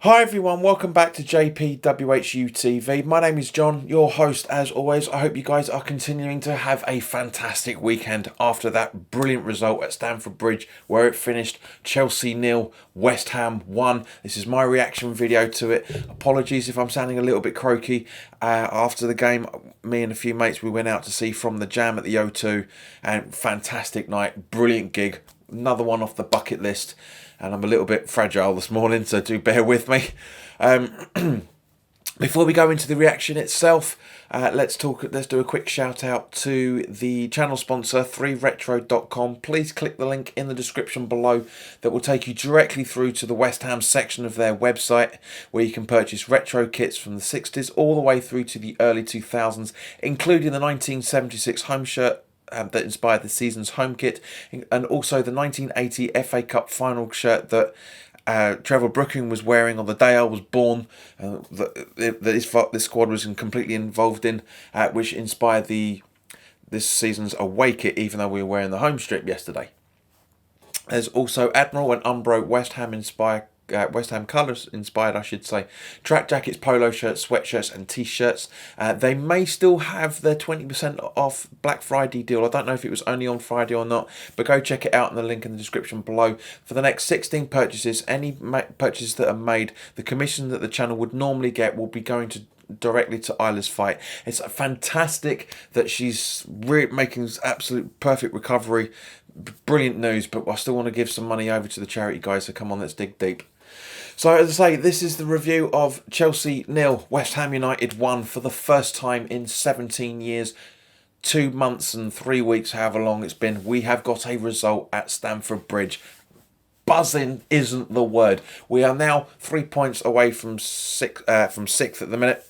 Hi everyone, welcome back to JPWHUTV. My name is John, your host as always. I hope you guys are continuing to have a fantastic weekend after that brilliant result at Stamford Bridge where it finished Chelsea 0, West Ham 1. This is my reaction video to it. Apologies if I'm sounding a little bit croaky. After the game, me and a few mates, we went out to see From the Jam at the O2 and fantastic night, brilliant gig. Another one off the bucket list. And I'm a little bit fragile this morning, so do bear with me. Before we go into the reaction itself, let's do a quick shout out to the channel sponsor, 3retro.com. Please click the link in the description below that will take you directly through to the West Ham section of their website, where you can purchase retro kits from the 60s all the way through to the early 2000s, including the 1976 home shirt that inspired the season's home kit, and also the 1980 FA Cup final shirt that Trevor Brooking was wearing on the day I was born, that this squad was completely involved in, which inspired this season's away kit, even though we were wearing the home strip yesterday. There's also Admiral and Umbro West Ham colours inspired, I should say, track jackets, polo shirts, sweatshirts and t-shirts. They may still have their 20% off Black Friday deal. I don't know if it was only on Friday or not, but go check it out in the link in the description below. For the next 16 purchases, any purchases that are made, the commission that the channel would normally get will be going directly to Isla's fight. It's fantastic that she's making absolute perfect recovery. Brilliant news, but I still want to give some money over to the charity, guys, so come on, let's dig deep. So as I say, this is the review of Chelsea 0, West Ham United 1 for the first time in 17 years, 2 months and 3 weeks, however long it's been. We have got a result at Stamford Bridge. Buzzing isn't the word. We are now 3 points away from sixth at the minute.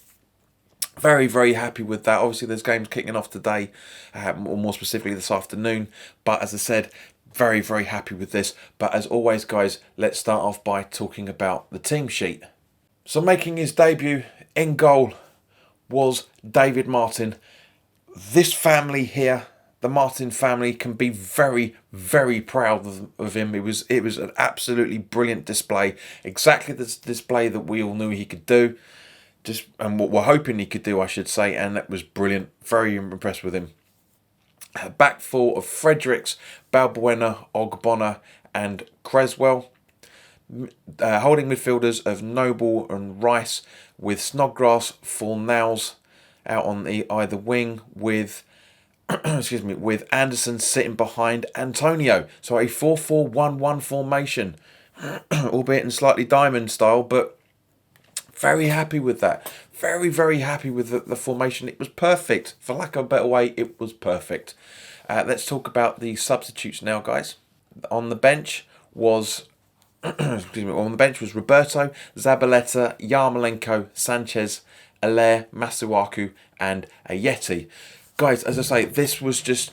Very, very happy with that. Obviously, there's games kicking off today, or more specifically this afternoon. But as I said, very, very happy with this. But as always, guys, let's start off by talking about the team sheet. So making his debut in goal was David Martin. This family here, the Martin family, can be very, very proud of him. It was an absolutely brilliant display. Exactly the display that we all knew he could do. And what we're hoping he could do, I should say, and that was brilliant. Very impressed with him. Back four of Fredericks, Balbuena, Ogbonna and Creswell. Holding midfielders of Noble and Rice, with Snodgrass, Fornals out on either wing, with with Anderson sitting behind Antonio. So a 4-4-1-1 formation, albeit in slightly diamond style, but very happy with that. Very, very happy with the formation. It was perfect. For lack of a better way, it was perfect. Let's talk about the substitutes now, guys. On the bench was Roberto, Zabaleta, Yarmolenko, Sanchez, Allaire, Masuaku and Ayeti. Guys, as I say, this was just...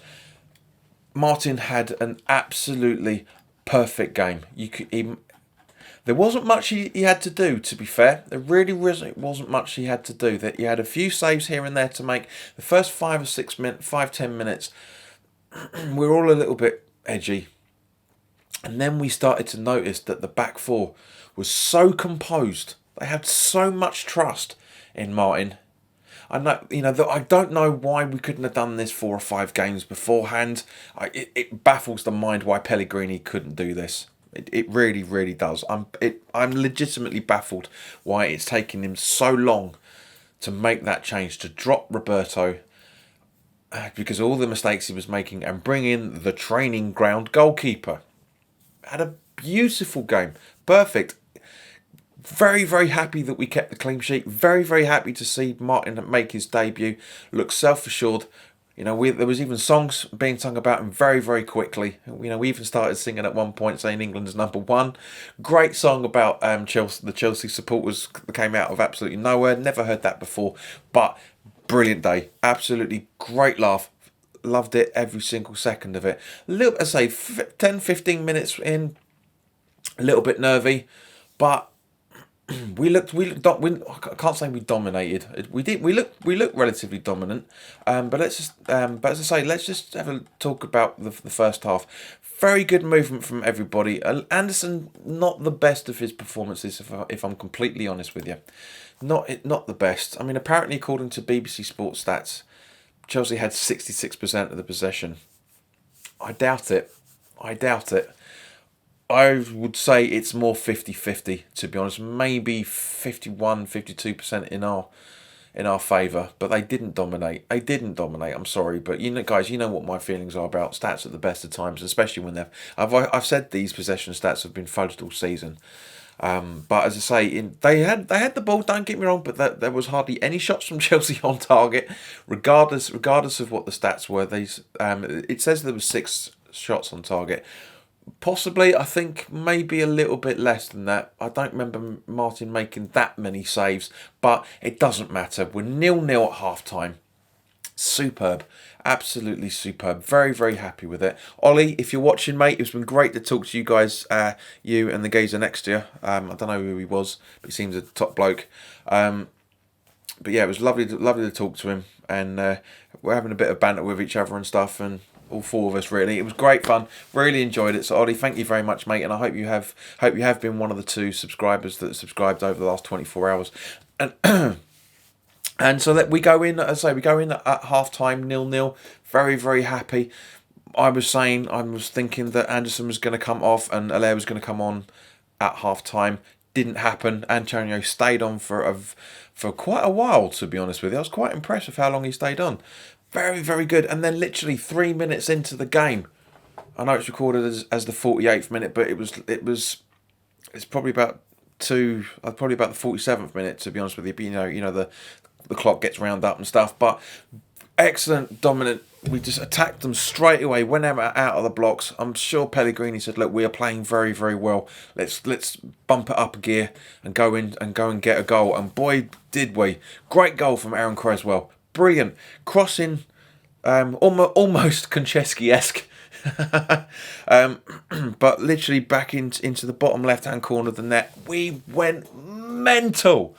Martin had an absolutely perfect game. There wasn't much he had to do, to be fair. There really wasn't much he had to do. That he had a few saves here and there to make. The first 5-10 minutes, we were all a little bit edgy. And then we started to notice that the back four was so composed. They had so much trust in Martin. I don't know why we couldn't have done this 4 or 5 games beforehand. It baffles the mind why Pellegrini couldn't do this. It really, really does. I'm legitimately baffled why it's taking him so long to make that change, to drop Roberto, because of all the mistakes he was making, and bring in the training ground goalkeeper. Had a beautiful game. Perfect. Very, very happy that we kept the clean sheet. Very, very happy to see Martin make his debut. Look self-assured. There was even songs being sung about him very, very quickly. We even started singing at one point saying England's #1. Great song about Chelsea. The Chelsea supporters came out of absolutely nowhere. Never heard that before. But brilliant day. Absolutely great laugh. Loved it, every single second of it. I say 10-15 minutes in, a little bit nervy, but I can't say we dominated. We looked relatively dominant. But as I say, let's just have a talk about the first half. Very good movement from everybody. Anderson, not the best of his performances, if I'm completely honest with you. Not the best. I mean, apparently, according to BBC Sports Stats, Chelsea had 66% of the possession. I doubt it. I doubt it. I would say it's more 50-50, to be honest. Maybe 51-52% in our favour, but they didn't dominate. I'm sorry, but guys, you know what my feelings are about stats at the best of times, especially when I've said these possession stats have been fudged all season. But as I say, they had the ball. Don't get me wrong, but there was hardly any shots from Chelsea on target, regardless of what the stats were. It says there was 6 shots on target. Possibly, I think maybe a little bit less than that. I don't remember Martin making that many saves, but it doesn't matter. We're 0-0 at half-time. Superb. Absolutely superb. Very, very happy with it. Ollie, if you're watching, mate, it's been great to talk to you guys, you and the geezer next to you. I don't know who he was, but he seems a top bloke. But yeah, it was lovely to talk to him, and we're having a bit of banter with each other and stuff, and all 4 of us really. It was great fun. Really enjoyed it. So Ollie, thank you very much, mate, and I hope you have been one of the 2 subscribers that subscribed over the last 24 hours. And and so that we go in, as I say, at half time 0-0. Very, very happy. I was thinking that Anderson was going to come off and Allaire was going to come on at half time. Didn't happen. Antonio stayed on for quite a while, to be honest with you. I was quite impressed with how long he stayed on. Very, very good. And then literally 3 minutes into the game, I know it's recorded as the 48th minute, but it's probably about the 47th minute, to be honest with you. But you know the clock gets round up and stuff. But excellent, dominant. We just attacked them straight away. Went out of the blocks. I'm sure Pellegrini said, "Look, we are playing very, very well. Let's bump it up a gear and go and get a goal." And boy, did we! Great goal from Aaron Creswell. Brilliant crossing, almost Konchesky-esque, but literally back into the bottom left-hand corner of the net. We went mental,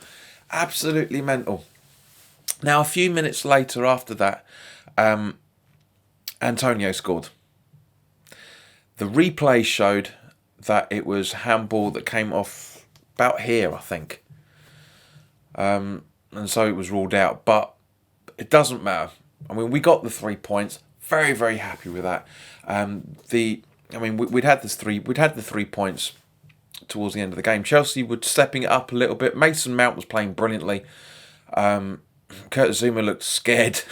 absolutely mental. Now, a few minutes later after that, Antonio scored. The replay showed that it was handball that came off about here, I think, and so it was ruled out. But it doesn't matter. I mean, we got the 3 points. Very, very happy with that. We'd had the 3 points towards the end of the game. Chelsea were stepping it up a little bit. Mason Mount was playing brilliantly. Kurt Zuma looked scared.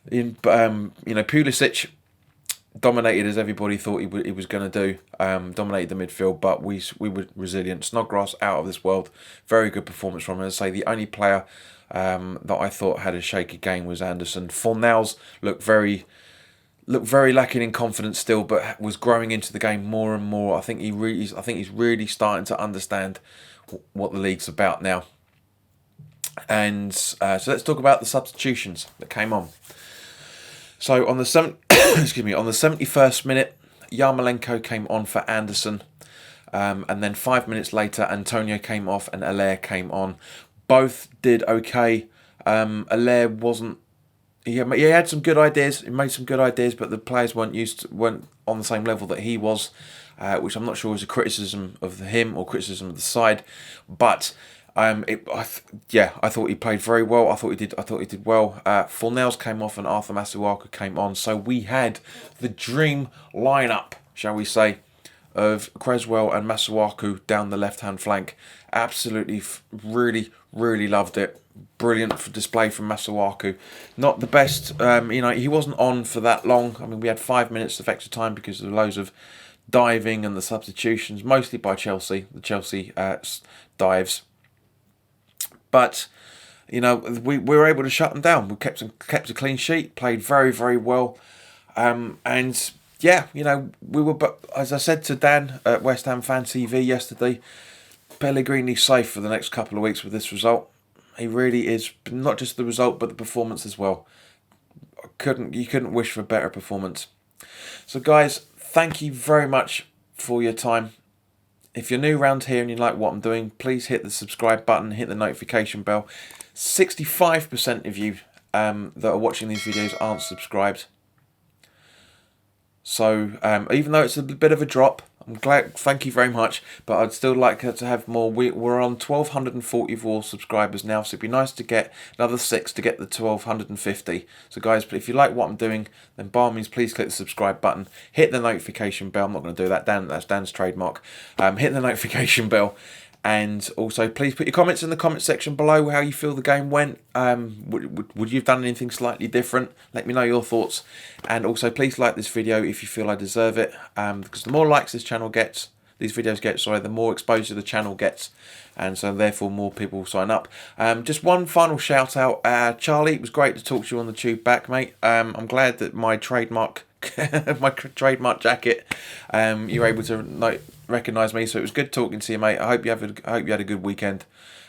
Pulisic dominated as everybody thought he was going to do. Dominated the midfield, but we were resilient. Snodgrass out of this world. Very good performance from him. As I say, the only player that I thought had a shaky game was Anderson. Fornals looked very lacking in confidence still, but was growing into the game more and more. I think he's really starting to understand what the league's about now. And so let's talk about the substitutions that came on. So on the 71st minute, Yarmolenko came on for Anderson, and then 5 minutes later, Antonio came off and Allaire came on. Both did okay. Allaire wasn't. He had some good ideas. He made some good ideas, but the players weren't on the same level that he was, which I'm not sure was a criticism of him or criticism of the side. But I thought he played very well. I thought he did well. Fornals came off and Arthur Masuaku came on. So we had the dream lineup, shall we say, of Creswell and Masuaku down the left-hand flank. Absolutely, really, really loved it. Brilliant display from Masuaku. Not the best, he wasn't on for that long. I mean, we had 5 minutes of extra time because of loads of diving and the substitutions, mostly by Chelsea. The Chelsea dives. But, we were able to shut them down. We kept a clean sheet, played very, very well. We were, but as I said to Dan at West Ham Fan TV yesterday, Pellegrini's safe for the next couple of weeks with this result. He really is, not just the result, but the performance as well. You couldn't wish for a better performance. So guys, thank you very much for your time. If you're new around here and you like what I'm doing, please hit the subscribe button, hit the notification bell. 65% of you that are watching these videos aren't subscribed. So even though it's a bit of a drop, I'm glad. Thank you very much, but I'd still like to have more. We're on 1,244 subscribers now, so it'd be nice to get another 6 to get the 1,250. So guys, if you like what I'm doing, then by all means, please click the subscribe button, hit the notification bell. I'm not going to do that. That's Dan's trademark. Hit the notification bell. And also, please put your comments in the comment section below how you feel the game went. Would you have done anything slightly different? Let me know your thoughts. And also, please like this video if you feel I deserve it. Because the more likes these videos get, the more exposure the channel gets. And so, therefore, more people will sign up. Just one final shout out. Charlie, it was great to talk to you on the tube back, mate. I'm glad that my trademark jacket, you were able to recognise me, so it was good talking to you, mate. I hope you had a good weekend,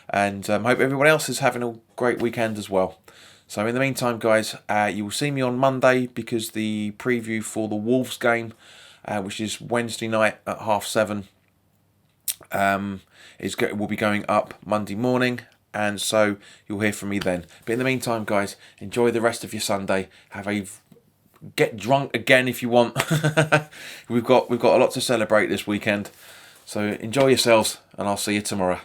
and hope everyone else is having a great weekend as well. So in the meantime, guys, you will see me on Monday, because the preview for the Wolves game, which is Wednesday night at 7:30, will be going up Monday morning, and so you'll hear from me then. But in the meantime, guys, enjoy the rest of your Sunday. Get drunk again if you want. We've got a lot to celebrate this weekend. So enjoy yourselves, and I'll see you tomorrow.